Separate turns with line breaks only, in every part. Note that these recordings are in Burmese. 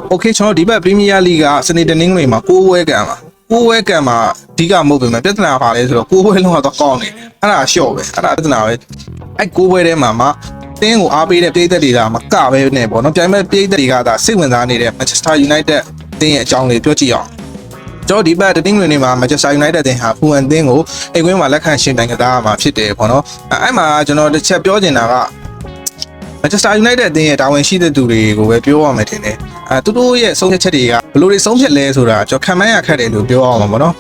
โอเคကျွန်တော်ဒီဘက် Premier League ကစနေတနင်္ဂနွေမှာ6ဝဲကန်ပါ6ဝဲကန်မှာအဓိကမဟုတ်ပေမဲ့ပြဿနာပါလဲဆိုတော့6ဝဲလုံးကတော့ကောင်းတယ်အဲ့ဒါရှော့ပဲအဲ့ဒါပြဿနာပဲအဲ့6ဝဲထဲမှာတင်းကိုအားပေးတဲ့ပြည်သက်တွေကမကပဲနဲ့ပေါ့နော်ပြိုင်မဲ့ပြည်သက်တွေကသာစိတ်ဝင်စားနေတဲ့ Manchester United တင်းရဲ့အကြောင်းလေးပြောကြည့်အောင်ကျွန်တော်ဒီဘက်တင်းငွေနေမှာ Manchester United တင်းဟာဖူအန်တင်းကိုအိမ်ကွင်းမှာလက်ခံရှင်တိုင်ကစားရမှာဖြစ်တယ်ပေါ့နော်အဲ့မှာကျွန်တော်တစ်ချက်ပြောချင်တာကManchester United အသင်းရဲ့တာဝန်ရှိတဲ့သူတွေကိုပဲပြောရမယ်ထင်တယ်သူတို့ရဲ့ဆုံးဖြတ်ချက်တွေကဘယ်လိုတွေဆုံးဖြတ်လဲဆိုတာကျွန်တော်ခံမှန်းရခက်တယ်လို့ပြောအောင်ပါဗောနော်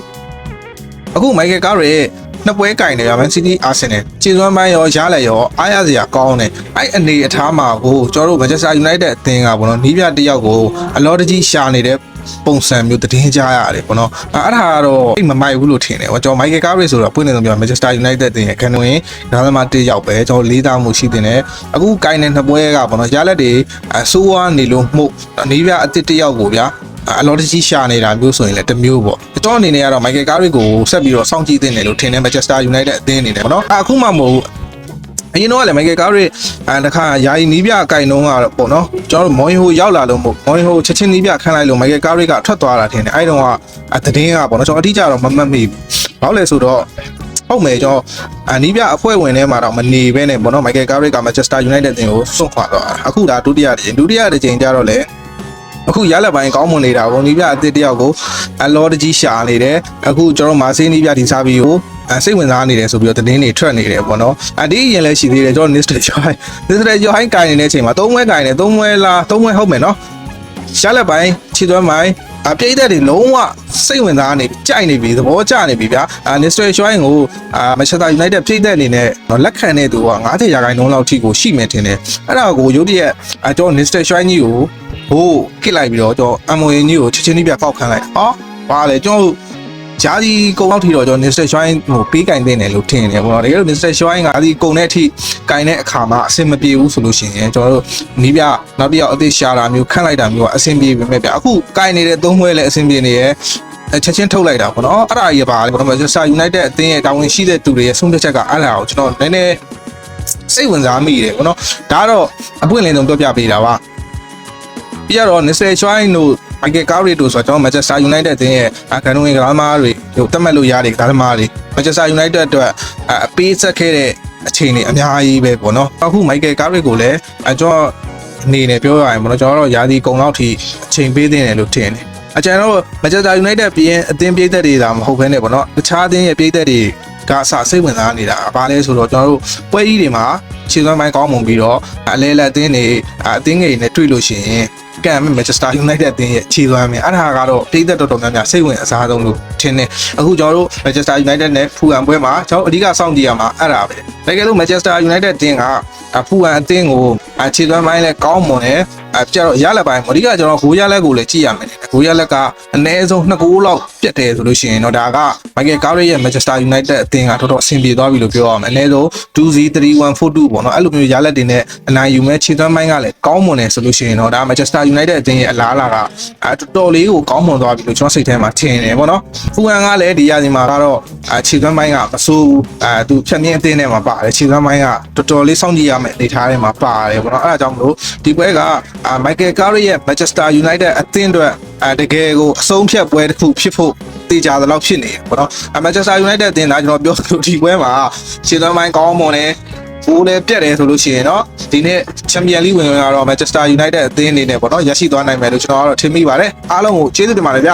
အခု Michael Carrick ရဲ့နှစ်ပွဲကင်နေရ Man City Arsenal ခြေစွမ်းပိုင်းရောရလက်ရောအားရစရာကောင်းတယ်အဲ့အနေအထားမှာကိုကျွန်တော်တို့ Manchester United အသင်းကဗောနော်နီးပြတယောက်ကိုအလောတကြီးရှာနေတဲ့ပုံစံမျိုးတည်င်းကြရတယ်ပေါ့နော်အဲ့ဒါကတော့အိမ်မမိုက်ဘူးလို့ထင်တယ်။ကျွန်တော် Michael Carrick ဆိုတော့ပွင့်နေဆုံးပြော Manchester United တင်ရဲ့ခံဝင်ဒါမှမဟုတ်တစ်ယောက်ပဲကျွန်တော်လေးသားမှုရှိတင်တယ်။အခုကိုင်းတဲ့နှစ်ပွဲကပေါ့နော်ရလက်တွေဆိုးဝါးနေလို့မှုနေပြအစ်တစ်တစ်ယောက်ကိုဗျာအလောတကြီးရှာနေတာမျိုးဆိုရင်လည်းတစ်မျိုးပေါ့။ကျွန်တော်အနေနဲ့ကတော့ Michael Carrick ကိုဆက်ပြီးတော့စောင့်ကြည့်တင်တယ်လို့ထင်တယ် Manchester United အသင်းအနေနဲ့ပေါ့နော်အခုမှမဟုတ်အရင်တော့လည်း Michael Carrick တခါယာယီနီးပြအကင်တုံးကတော့ပေါ့နော်ကျွန်တော်တို့မော်ဟိုရောက်လာလို့မို့မော်ဟိုချက်ချင်းနီးပြခန်းလိုက်လို့ Michael Carrick ကထွက်သွားတာထင်တယ်အဲ့တုန်းကသတင်းကပေါ့နော်ကျွန်တော်အတိအကျတော့မမှတ်မိဘူးဘာလို့လဲဆိုတော့ဟုတ်မယ်ကျွန်တော်နီးပြအဖွဲ့ဝင်ထဲမှာတော့မနေဘဲနဲ့ပေါ့နော် Michael Carrick က Manchester United တင်ကိုစွန့်ခွာတော့အခုဒါဒုတိယတစ်ချိန်ကျတော့လေအခုရလက်ပိုင်းကောင်းမွန်နေတာပေါ့နီးပြအသစ်တယောက်ကိုအလောတကြီးရှာနေတယ်အခုကျွန်တော်မာဆေးနီးပြဒီစားပြီးကိုစိတ်ဝင်စားနေတယ်ဆိုပြီးတော့သတင်းတွေထွက်နေတယ်ပေါ့နော်ဒီရင်လည်းရှိသေးတယ်ကျွန်တော် Niste Joy ကင်နေတဲ့အချိန်မှာ3ဝဲကင်နေ3ဝဲလား3ဝဲဟုတ်မယ်နော်ရလက်ပိုင်းခြေသွမ်းပိုင်းပြိသက်တွေလုံးဝစိတ်ဝင်စားနေကြိုက်နေပြီသဘောကျနေပြီဗျာNiste Joy ကိုManchester United ပြိသက်အနေနဲ့လက်ခံတဲ့သူက90%လောက်ထိကိုရှိမယ်ထင်တယ်အဲ့ဒါကိုရုတ်တရက်ကျွန်တော် Niste Joy ကြီးကိုဟိုခစ်လိုက်ပြီးတော့ကျွန်တော် MOA ကြီးကိုချက်ချင်းလေးပြပေါက်ခန်းလိုက်ဘာလဲကျွန်တော်ဂျာဒီကုံလောက်ထီတော့ကျွန်တော် Niste Joy ဟိုပေးကင်တင်တယ်လို့ထင်တယ်ပေါ့နော်တကယ်လို့ Niste Joy ကဒီကုံတဲ့အထိကင်တဲ့အခါမှာအဆင်မပြေဘူးဆိုလို့ရှိရင်ကျွန်တော်တို့နီးပြနောက်တစ်ယောက်အသေးရှာတာမျိုးခန့်လိုက်တာမျိုးကအဆင်ပြေပေမဲ့ဗျအခုကင်နေတဲ့သုံးပွဲလည်းအဆင်ပြေနေရဲ့ချက်ချင်းထုတ်လိုက်တာပေါ့နော်အဲ့ဒါကြီးပါလေပေါ့နော် Manchester United အသင်းရဲ့တာဝန်ရှိတဲ့သူတွေရဲ့ဆုံးဖြတ်ချက်ကအဲ့ဒါကိုကျွန်တော်နည်းနည်းစိတ်ဝင်စားမိတယ်ပေါ့နော်ဒါကတော့အပွင့်လင်းဆုံးပြောပြပေးတာပါပြတော့ Niste Joy တို့Michael Carrick တို့ဆိုတော့ကျွန်တော် Manchester United တင်းရဲ့ခံဝင်ကစားသမားတွေဟိုတက်မှတ်လို့ရတဲ့ကစားသမားတွေ Manchester United အတွက်အပေးဆက်ခဲ့တဲ့အချိန်တွေအများကြီးပဲပေါ့နော်အခု Michael Carrick ကိုလည်းကျွန်တော်အနေနဲ့ပြောရရင်ပေါ့နော်ကျွန်တော်တို့ယာဒီကုံလောက်ထိအချိန်ပေးသင့်တယ်လို့ထင်တယ်ကျွန်တော် Manchester United ပြင်အသင်းပြည်သက်တွေဒါမဟုတ်ဘဲနဲ့ပေါ့နော်တခြားအသင်းရဲ့ပြည်သက်တွေကစိတ်ဝင်စားနေတာဘာလဲဆိုတော့ကျွန်တော်တို့ပွဲကြီးတွေမှာခြေစွမ်းပိုင်းကောင်းမွန်ပြီးတော့အလဲလက်အသင်းတွေအသင်းငယ်တွေနဲ့တွေ့လို့ရှိရင်ကံ Manchester United အသင်းရဲ့ခြေစွမ်းမယ်အဲ့ဒါကတော့ပြည်သက်တော်တော်များများစိတ်ဝင်စားဆုံးလို့ထင်တယ်အခုကျွန်တော်တို့ Manchester United နဲ့ဖူအန်ပွဲမှာကျွန်တော်အဓိကစောင့်ကြည့်ရမှာအဲ့ဒါပဲတကယ်လို့ Manchester United အသင်းကဖူအန်အသင်းကိုခြေစွမ်းပိုင်းလည်းကောင်းမွန်တယ်ကျတော့ရလက်ပိုင်းအဓိကကျွန်တော်ဂိုးရလက်ကိုလည်းကြည့်ရမယ်ဂိုးရလက်ကအနည်းဆုံး2ဂိုးလောက်ပြတ်တယ်ဆိုလို့ရှိရင်တော့ဒါက Michael Carrick ရဲ့ Manchester United အသင်းကတော်တော်အဆင်ပြေသွားပြီလို့ပြောရမယ်အနည်းဆုံး 2-3-1-4-2 ပေါ့နော်အဲ့လိုမျိုးရလက်တွေနဲ့အနိုင်ယူမဲ့ခြေသွမ်းပိုင်းကလည်းကောင်းမွန်တယ်ဆိုလို့ရှိရင်တော့ဒါ Manchester United အသင်းရဲ့အလားအလာကတော်တော်လေးကိုကောင်းမွန်သွားပြီလို့ကျွန်တော်စိတ်ထဲမှာထင်တယ်ပေါ့နော်ဖူအန်ကလည်းဒီရာသီမှာကတော့ခြေသွမ်းပိုင်းကမဆိုးဘူးသူဖြတ်မြင့်အသင်းထဲမှာပါတယ်ခြေသွမ်းပိုင်းကတော်တော်လေးစောင့်ကြည့်ရမယ်အနေထားထဲမှာပါတယ်ပေါ့နော်အဲ့ဒါကြောင့်မလို့ဒီပွဲကMichael Carrick ရဲ့ Manchester United အသင်းအတွက်တကယ်ကိုအဆုံးဖြတ်ပွဲတစ်ခုဖြစ်ဖို့တေချာသလောက်ဖြစ်နေပေါ့နော်Manchester United အသင်းကကျွန်တော်ပြောလို့ဒီပွဲမှာခြေသွမ်းပိုင်းကောင်းမွန်တယ်ဘိုးလည်းပြတ်တယ်ဆိုလို့ရှိရင်တော့ဒီနေ့ Champions League ဝင်ရတော့ Manchester United အသင်းအနေနဲ့ပေါ့နော်ရရှိသွားနိုင်မယ်လို့ကျွန်တော်ကတော့ထင်မိပါတယ်အားလုံးကိုကျေးဇူးတင်ပါတယ်ဗျ